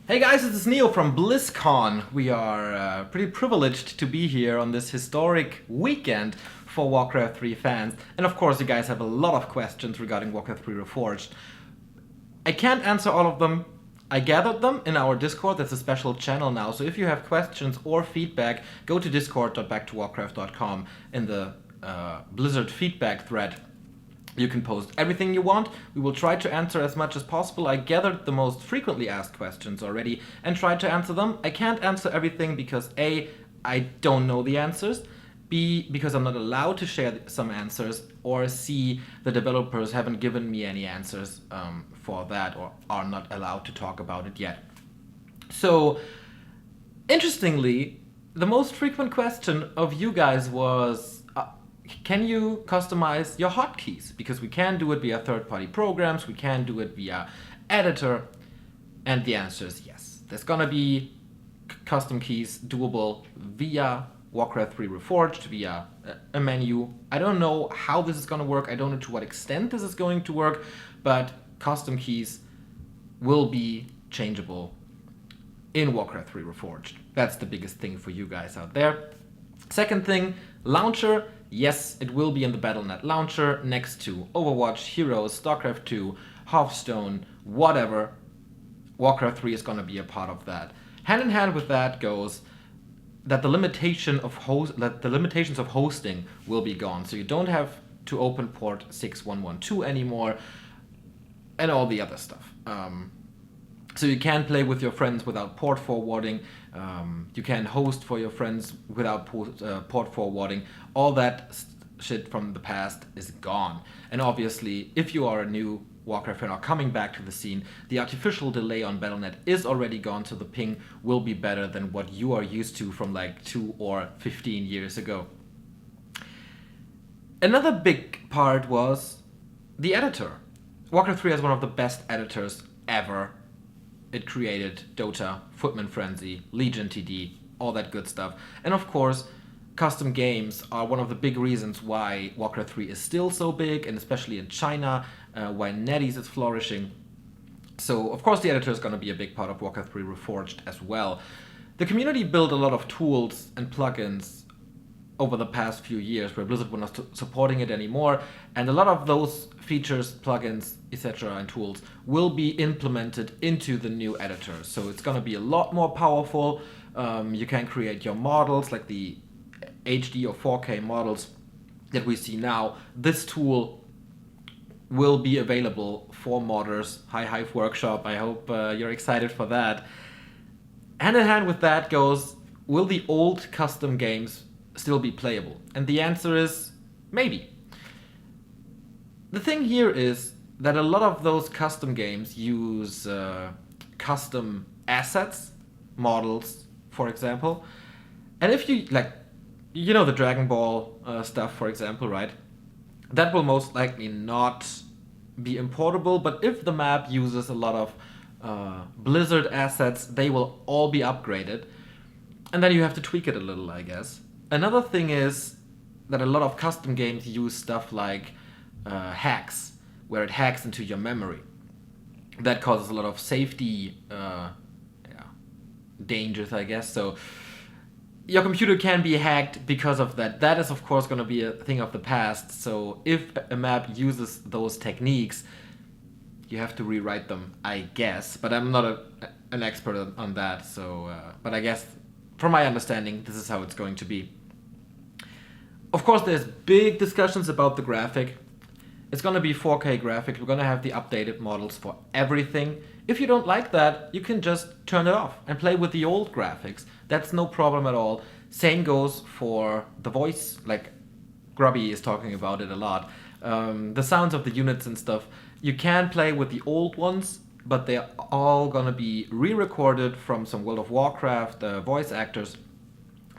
Hey guys, this is Neo from BlizzCon. We are pretty privileged to be here on this historic weekend for Warcraft 3 fans. And of course you guys have a lot of questions regarding Warcraft 3 Reforged. I can't answer all of them. I gathered them in our Discord. That's a special channel now. So if you have questions or feedback, go to discord.backtowarcraft.com in the Blizzard feedback thread. You can post everything you want. We will try to answer as much as possible. I gathered the most frequently asked questions already and tried to answer them. I can't answer everything because A, I don't know the answers, B, because I'm not allowed to share some answers, or C, the developers haven't given me any answers for that or are not allowed to talk about it yet. So, interestingly, the most frequent question of you guys was, can you customize your hotkeys? Because we can do it via third-party programs, we can do it via editor, and the answer is yes. There's gonna be custom keys doable via Warcraft 3 Reforged, via a menu. I don't know how this is gonna work, I don't know to what extent this is going to work, but custom keys will be changeable in Warcraft 3 Reforged. That's the biggest thing for you guys out there. Second thing, launcher. Yes, it will be in the Battle.net launcher next to Overwatch, Heroes, StarCraft 2, Hearthstone, whatever. Warcraft 3 is going to be a part of that. Hand in hand with that goes that the limitations of hosting will be gone. So you don't have to open port 6112 anymore and all the other stuff. So you can play with your friends without port forwarding. You can host for your friends without port forwarding. All that shit from the past is gone. And obviously, if you are a new Warcraft fan or coming back to the scene, the artificial delay on Battle.net is already gone, so the ping will be better than what you are used to from like 2 or 15 years ago. Another big part was the editor. Warcraft 3 has one of the best editors ever. It created Dota, Footman Frenzy, Legion TD, all that good stuff. And of course, custom games are one of the big reasons why Warcraft 3 is still so big, and especially in China, why NetEase is flourishing. So of course the editor is going to be a big part of Warcraft 3 Reforged as well. The community built a lot of tools and plugins over the past few years where Blizzard was not supporting it anymore, and a lot of those features, plugins, etc. and tools will be implemented into the new editor. So it's going to be a lot more powerful. You can create your models like the HD or 4K models that we see now. This tool will be available for modders. Hi Hive Workshop, I hope you're excited for that. Hand in hand with that goes, will the old custom games still be playable? And the answer is maybe. The thing here is that a lot of those custom games use custom assets, models, for example. And if you, like, you know the Dragon Ball stuff, for example, right? That will most likely not be importable, but if the map uses a lot of Blizzard assets, they will all be upgraded. And then you have to tweak it a little, I guess. Another thing is that a lot of custom games use stuff like hacks, where it hacks into your memory. That causes a lot of safety dangers, I guess. So your computer can be hacked because of that. That is, of course, going to be a thing of the past. So if a map uses those techniques, you have to rewrite them, I guess. But I'm not an expert on that. So, but I guess, from my understanding, this is how it's going to be. Of course, there's big discussions about the graphic. It's going to be 4K graphic. We're going to have the updated models for everything. If you don't like that, you can just turn it off and play with the old graphics. That's no problem at all. Same goes for the voice, like Grubby is talking about it a lot. The sounds of the units and stuff. You can play with the old ones, but they're all gonna be re-recorded from some World of Warcraft voice actors.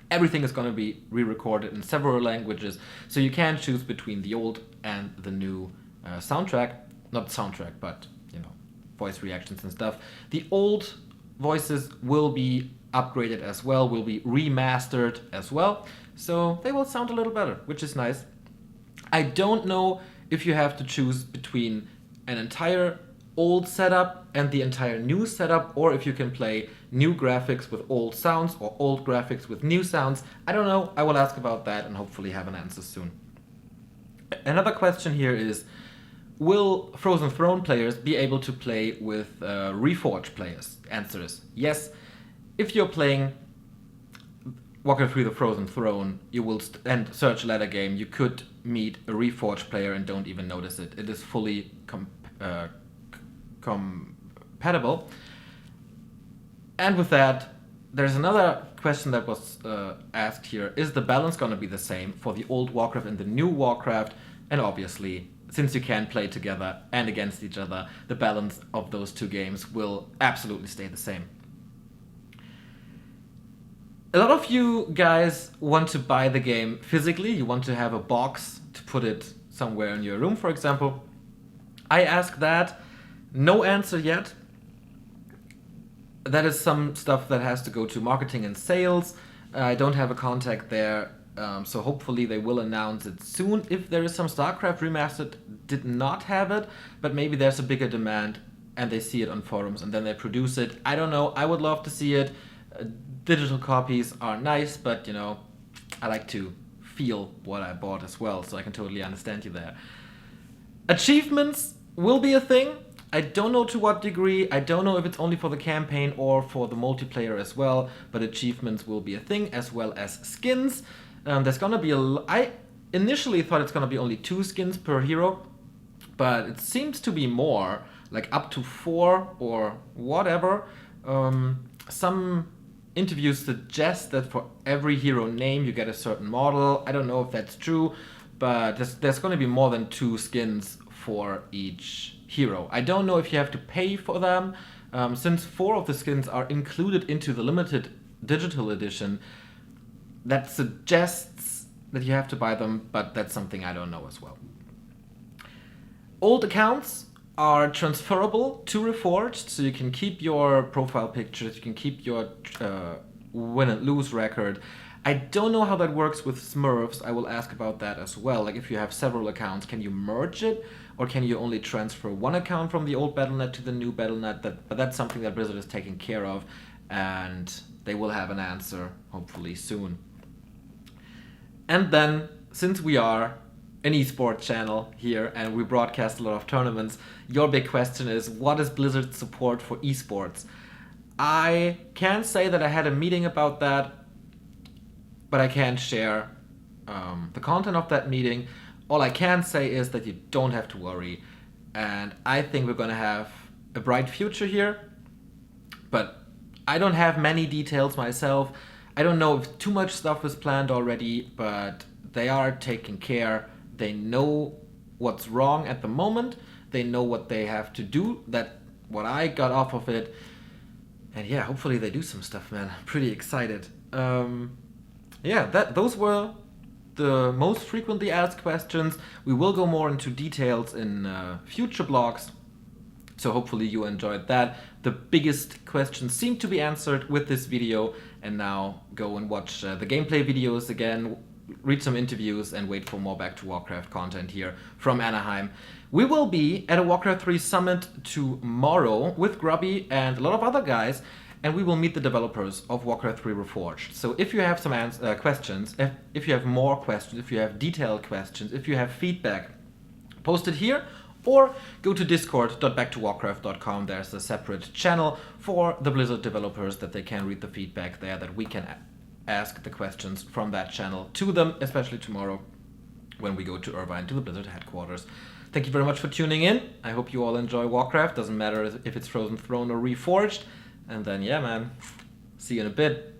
Everything is gonna be re-recorded in several languages, so you can choose between the old and the new soundtrack. Not soundtrack, but, you know, voice reactions and stuff. The old voices will be upgraded as well, will be remastered as well, so they will sound a little better, which is nice. I don't know if you have to choose between an entire old setup and the entire new setup, or if you can play new graphics with old sounds or old graphics with new sounds. I don't know. I will ask about that and hopefully have an answer soon. Another question here is, will Frozen Throne players be able to play with Reforge players? Answer is yes. If you're playing Warcraft 3 The Frozen Throne, you will and search ladder game, you could meet a Reforge player and don't even notice it. It is fully compatible. And with that, there's another question that was asked here. Is the balance going to be the same for the old Warcraft and the new Warcraft? And obviously, since you can play together and against each other, the balance of those two games will absolutely stay the same. A lot of you guys want to buy the game physically. You want to have a box to put it somewhere in your room, for example. I asked that. No answer yet. That is some stuff that has to go to marketing and sales. I don't have a contact there, so hopefully they will announce it soon. If there is some StarCraft Remastered did not have it, but maybe there's a bigger demand and they see it on forums and then they produce it. I don't know. I would love to see it. Digital copies are nice, but you know, I like to feel what I bought as well, so I can totally understand you there. Achievements will be a thing. I don't know to what degree. I don't know if it's only for the campaign or for the multiplayer as well, but achievements will be a thing, as well as skins. There's gonna be I initially thought it's gonna be only 2 skins per hero, but it seems to be more, like up to 4 or whatever. Some interviews suggest that for every hero name you get a certain model. I don't know if that's true, but there's going to be more than 2 skins for each hero. I don't know if you have to pay for them. Since 4 of the skins are included into the limited digital edition, that suggests that you have to buy them, but that's something I don't know as well. Old accounts are transferable to Reforged, so you can keep your profile pictures, you can keep your win and lose record. I don't know how that works with Smurfs. I will ask about that as well. Like if you have several accounts, can you merge it, or can you only transfer one account from the old Battle.net to the new Battle.net? But that's something that Blizzard is taking care of, and they will have an answer hopefully soon. And then, since we are an eSports channel here and we broadcast a lot of tournaments, your big question is, what is Blizzard's support for eSports? I can't say that I had a meeting about that, but I can't share the content of that meeting. All I can say is that you don't have to worry, and I think we're going to have a bright future here, but I don't have many details myself. I don't know if too much stuff is planned already, but they are taking care. They know what's wrong at the moment. They know what they have to do. That's what I got off of it. And yeah, hopefully they do some stuff, man. I'm pretty excited. Those were the most frequently asked questions. We will go more into details in future blogs. So hopefully you enjoyed that. The biggest questions seem to be answered with this video. And now go and watch the gameplay videos again. Read some interviews and wait for more Back to Warcraft content here from Anaheim. We will be at a Warcraft 3 summit tomorrow with Grubby and a lot of other guys, and we will meet the developers of Warcraft 3 Reforged. So if you have some questions, if you have more questions, if you have detailed questions, if you have feedback, post it here or go to discord.backtowarcraft.com. There's a separate channel for the Blizzard developers that they can read the feedback there, that we can ask the questions from that channel to them, especially tomorrow when we go to Irvine, to the Blizzard headquarters. Thank you very much for tuning in. I hope you all enjoy Warcraft. Doesn't matter if it's Frozen Throne or Reforged. And then, yeah, man, see you in a bit.